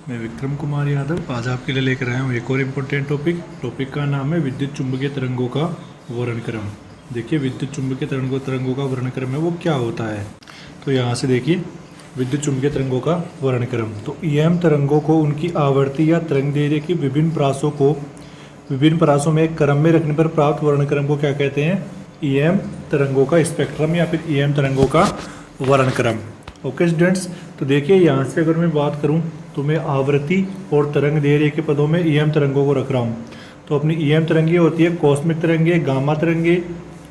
मैं विक्रम कुमार यादव आज आपके लिए लेकर आया हूँ एक और इम्पोर्टेंट टॉपिक का नाम है विद्युत चुम्बकीय तरंगों का वर्णक्रम। देखिए विद्युत चुम्बकीय तरंगों का वर्णक्रम है वो क्या होता है। तो यहाँ से देखिए विद्युत चुम्बकीय तरंगों का वर्णक्रम। तो ईएम तरंगों को उनकी आवर्ती या तरंग दैर्ध्य की विभिन्न परासों में एक क्रम में रखने पर प्राप्त वर्णक्रम को क्या कहते हैं? ईएम तरंगों का स्पेक्ट्रम या फिर ईएम तरंगों का वर्णक्रम। ओके स्टूडेंट्स, तो देखिए यहाँ से अगर मैं बात करूँ तो मैं आवृत्ति और तरंग दैर्ध्य के पदों में ईएम तरंगों को रख रहा हूँ। तो अपनी ईएम तरंगें होती है कॉस्मिक तरंगे, गामा तरंगे,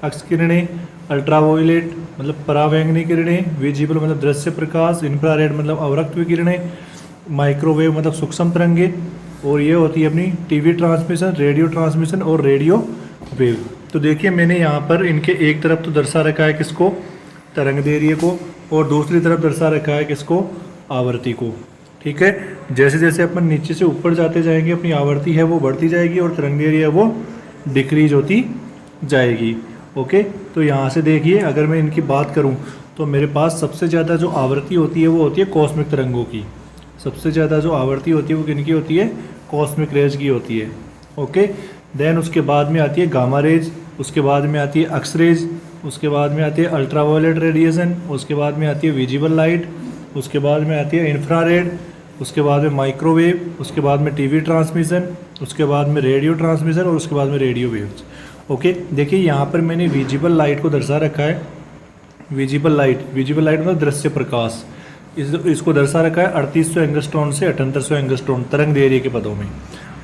एक्स किरणें, अल्ट्रावायोलेट मतलब परावैंगनी किरणें, विजिबल मतलब दृश्य प्रकाश, इंफ्रारेड मतलब अवरक्त विकिरणें, माइक्रोवेव मतलब सूक्ष्म तरंगे, और ये होती है अपनी टीवी ट्रांसमिशन, रेडियो ट्रांसमिशन और रेडियो वेव। तो देखिए मैंने यहाँ पर इनके एक तरफ तो दर्शा रखा है किसको? तरंग दैर्ध्य को, और दूसरी तरफ दर्शा रखा है किसको? आवृत्ति को। ठीक है, जैसे जैसे अपन नीचे से ऊपर जाते जाएंगे अपनी आवृत्ति है वो बढ़ती जाएगी और तरंग दैर्ध्य है वो डिक्रीज होती जाएगी। ओके, तो यहाँ से देखिए अगर मैं इनकी बात करूँ तो मेरे पास सबसे ज़्यादा जो आवृत्ति होती है वो होती है कॉस्मिक तरंगों की। सबसे ज़्यादा जो आवृत्ति होती है वो किनकी होती है? कॉस्मिक रेज की होती है। ओके, देन उसके बाद में आती है गामा रेज, उसके बाद में आती है एक्स रेज, उसके बाद में आती है अल्ट्रावायोलेट रेडिएशन, उसके बाद में आती है विजिबल लाइट, उसके बाद में आती है इंफ्रारेड, उसके बाद में माइक्रोवेव, उसके बाद में टीवी ट्रांसमिशन, उसके बाद में रेडियो ट्रांसमिशन और उसके बाद में रेडियो वेव्स। ओके, देखिए यहाँ पर मैंने विजिबल लाइट को दर्शा रखा है। विजिबल लाइट मतलब दृश्य प्रकाश, इसको दर्शा रखा है 3800 एंगस्ट्रॉन से 7800 एंगस्ट्रॉन तरंग दैर्ध्य के पदों में।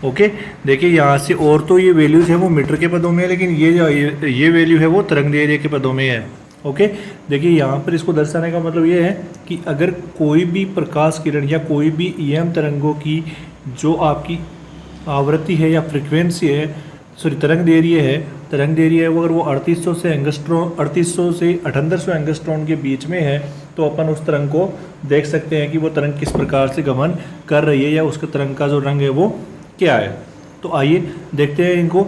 ओके, देखिए यहाँ से और तो ये वैल्यूज है वो मीटर के पदों में है, लेकिन ये वैल्यू है वो तरंग दैर्ध्य के पदों में है। ओके, देखिए यहाँ पर इसको दर्शाने का मतलब ये है कि अगर कोई भी प्रकाश किरण या कोई भी ईएम तरंगों की जो आपकी आवृत्ति है या फ्रिक्वेंसी है, सॉरी तरंग दैर्ध्य है वो अगर वो 3800 से 7800 एंगस्ट्रॉन के बीच में है तो अपन उस तरंग को देख सकते हैं कि वो तरंग किस प्रकार से गमन कर रही है या उसके तरंग का जो रंग है वो क्या है। तो आइए देखते हैं इनको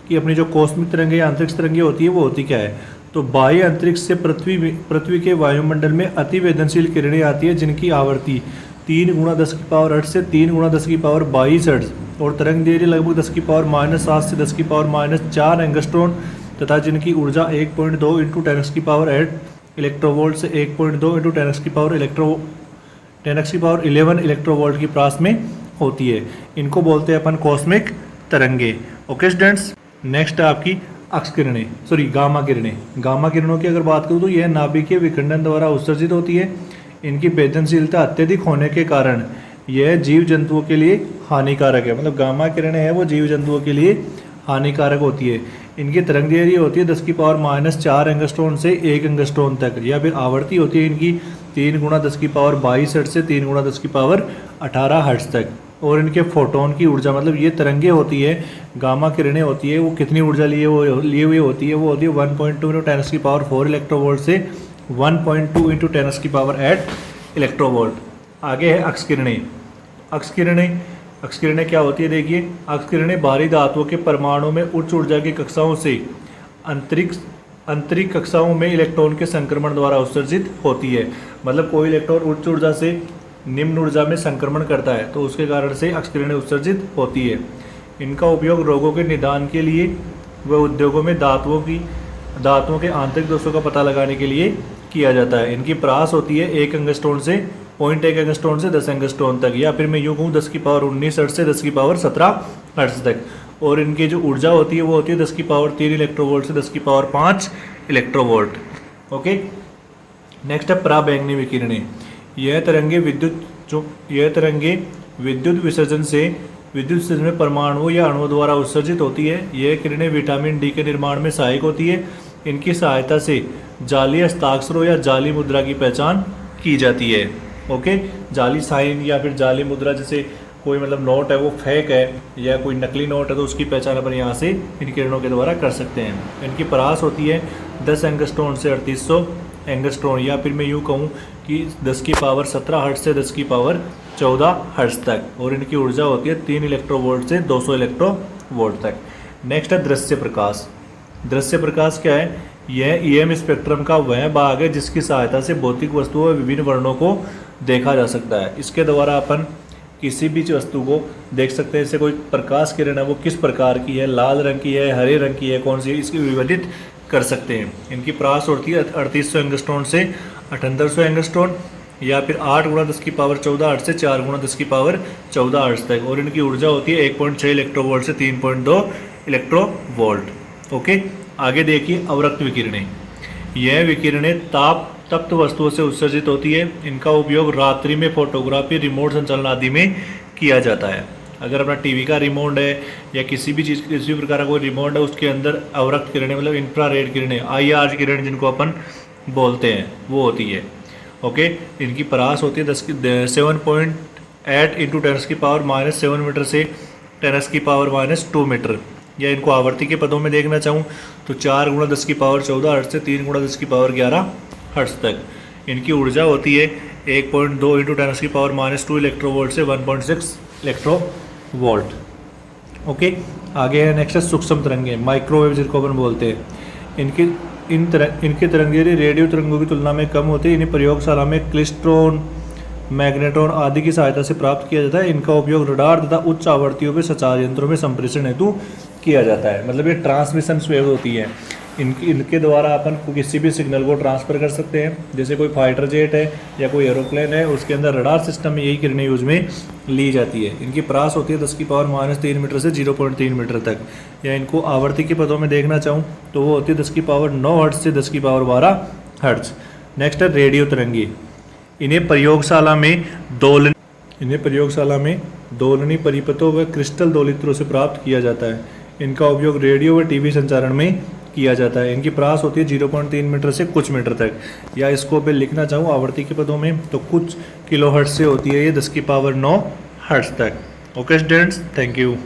कि अपनी जो कॉस्मिक तरंगे या अंतरिक्ष तरंगे होती है वो होती क्या है। तो बाह्य अंतरिक्ष से पृथ्वी के वायुमंडल में अतिवेदनशील किरणें आती है जिनकी आवृत्ति 3 × 10⁻⁸ से 3 × 10⁻22 हर्ट्ज और तरंग दैर्ध्य लगभग 10⁻⁻7 से 10⁻⁻4 एंगस्ट्रॉन तथा जिनकी ऊर्जा 1.2 × 10⁸ इलेक्ट्रोवोल्ट से 1.2 × 10⁻11 इलेक्ट्रोवोल्ट की प्रास में होती है। इनको बोलते हैं अपन कॉस्मिक तरंगे। ओके स्टूडेंट्स, नेक्स्ट है आपकी अक्स किरणें, सॉरी गामा किरणें। गामा किरणों की अगर बात करूँ तो यह नाभिकीय विखंडन द्वारा उत्सर्जित होती है। इनकी वेदनशीलता अत्यधिक होने के कारण यह जीव जंतुओं के लिए हानिकारक है। मतलब गामा किरणें हैं वो जीव जंतुओं के लिए हानिकारक होती है। इनकी तरंग दैर्ध्य होती है 10⁻⁻4 एंगस्ट्रॉन से 1 एंगस्ट्रॉन तक, या फिर आवृत्ति होती है इनकी 3 × 10⁻22 हर्ट्ज से 3 × 10⁻18 हर्ट्ज तक। और इनके फोटोन की ऊर्जा मतलब ये तरंगे होती है, गामा किरणें होती है वो कितनी ऊर्जा लिए हुई होती है? वो होती है 1.2 × 10⁴ इलेक्ट्रोवोल्ट से 1.2 × 10⁸ इलेक्ट्रोवोल्ट। आगे है अक्स किरणें। अक्स किरणें क्या होती है? देखिए अक्स किरणें भारी धातुओं के परमाणु में उच्च ऊर्जा की कक्षाओं से अंतरिक्ष कक्षाओं में इलेक्ट्रॉन के संक्रमण द्वारा उत्सर्जित होती है। मतलब कोई इलेक्ट्रॉन उच्च ऊर्जा से निम्न ऊर्जा में संक्रमण करता है तो उसके कारण से अक्स किरणें उत्सर्जित होती है। इनका उपयोग रोगों के निदान के लिए व उद्योगों में धातुओं के आंतरिक दोषों का पता लगाने के लिए किया जाता है। इनकी प्रास होती है 1 एंगस्ट्रॉन से 0.1 एंगस्ट्रॉन से 10 एंगस्ट्रॉन तक, या फिर मैं यूँ कहूँ 10⁻19 हर्ट्ज से 10⁻17 हर्ट्ज तक। और इनकी जो ऊर्जा होती है वो होती है 10⁻3 इलेक्ट्रोवोल्ट से 10⁻5 इलेक्ट्रोवोल्ट। ओके, नेक्स्ट है पराबैंगनी विकिरणें। यह तरंगे विद्युत विसर्जन में परमाणुओं या अणुओं द्वारा उत्सर्जित होती है। यह किरणें विटामिन डी के निर्माण में सहायक होती है। इनकी सहायता से जाली हस्ताक्षरों या जाली मुद्रा की पहचान की जाती है। ओके, जाली साइन या फिर जाली मुद्रा, जैसे कोई मतलब नोट है वो फेक है या कोई नकली नोट है तो उसकी पहचान अपन यहाँ से इन किरणों के द्वारा कर सकते हैं। इनकी परास होती है 10 एंगस्ट्रॉन से 3800 एंगस्ट्रॉन, या फिर मैं यूँ कहूँ कि 10⁻17 हर्ट्ज से 10⁻14 हर्ट्ज तक। और इनकी ऊर्जा होती है 3 इलेक्ट्रोवोल्ट से 200 इलेक्ट्रोवोल्ट तक। नेक्स्ट है दृश्य प्रकाश। दृश्य प्रकाश क्या है? यह ईएम स्पेक्ट्रम का वह भाग है जिसकी सहायता से भौतिक वस्तुओं व विभिन्न वर्णों को देखा जा सकता है। इसके द्वारा अपन किसी भी वस्तु को देख सकते हैं। जैसे कोई प्रकाश किरण है वो किस प्रकार की है, लाल रंग की है, हरे रंग की है, कौन सी है, इसकी विभाजित कर सकते हैं। इनकी परास होती है 3800 एंगस्ट्रॉन से 7800 एंगस्ट्रॉन, या फिर 8 × 10⁻14 हर्ट्ज से 4 × 10⁻14 हर्ट्ज तक। और इनकी ऊर्जा होती है 1.6 इलेक्ट्रोवोल्ट से 3.2 इलेक्ट्रोवोल्ट। ओके, आगे देखिए अवरक्त विकिरणें। यह विकिरणें ताप तप्त वस्तुओं से उत्सर्जित होती है। इनका उपयोग रात्रि में फोटोग्राफी, रिमोट संचालन आदि में किया जाता है। अगर अपना टीवी का रिमोट है या किसी भी चीज़, किसी भी प्रकार का कोई रिमोट है, उसके अंदर अवरक्त किरणें मतलब इंफ्रारेड किरणें, IR किरणें जिनको अपन बोलते हैं, वो होती है। ओके, इनकी परास होती है 7.8 × 10⁻⁻7 मीटर से 10⁻⁻2 मीटर। या इनको आवर्ती के पदों में देखना चाहूँ तो 4 × 10⁻14 हर्ट्ज से 3 × 10⁻11 हर्ट्ज तक। इनकी ऊर्जा होती है 1.2 × 10⁻2 इलेक्ट्रोवोल्ट से 1.6 इलेक्ट्रोवोल्ट। ओके, आगे है नेक्स्ट है सूक्ष्म तरंगें, माइक्रोवेव जिनको अपन बोलते हैं। इनके तरंगे रेडियो तरंगों की तुलना में कम होते हैं। इन्हें प्रयोगशाला में क्लिस्ट्रॉन, मैग्नेट्रॉन आदि की सहायता से प्राप्त किया जाता है। इनका उपयोग रडार तथा उच्च आवृत्तियों पर संचार यंत्रों में संप्रेषण हेतु किया जाता है। मतलब ये ट्रांसमिशन वेव होती है, इनके द्वारा अपन किसी भी सिग्नल को ट्रांसफ़र कर सकते हैं। जैसे कोई फाइटर जेट है या कोई एरोप्लेन है, उसके अंदर रडार सिस्टम में यही किरणें यूज में ली जाती है। इनकी परास होती है 10⁻³ मीटर से 0.3 मीटर तक। या इनको आवर्ती के पदों में देखना चाहूँ तो वो होती है 10⁻9 हर्ट्ज से 10⁻12 हर्ट्ज। नेक्स्ट है रेडियो तरंगी। इन्हें प्रयोगशाला में दोलनी परिपथों व क्रिस्टल दोलित्रों से प्राप्त किया जाता है। इनका उपयोग रेडियो व टीवी संचारण में किया जाता है। इनकी परास होती है 0.3 मीटर से कुछ मीटर तक। या इसको मैं लिखना चाहूँ आवर्ती के पदों में तो कुछ किलो हर्ट्ज से होती है ये 10⁻9 हर्ट्ज तक। Okay students, thank you.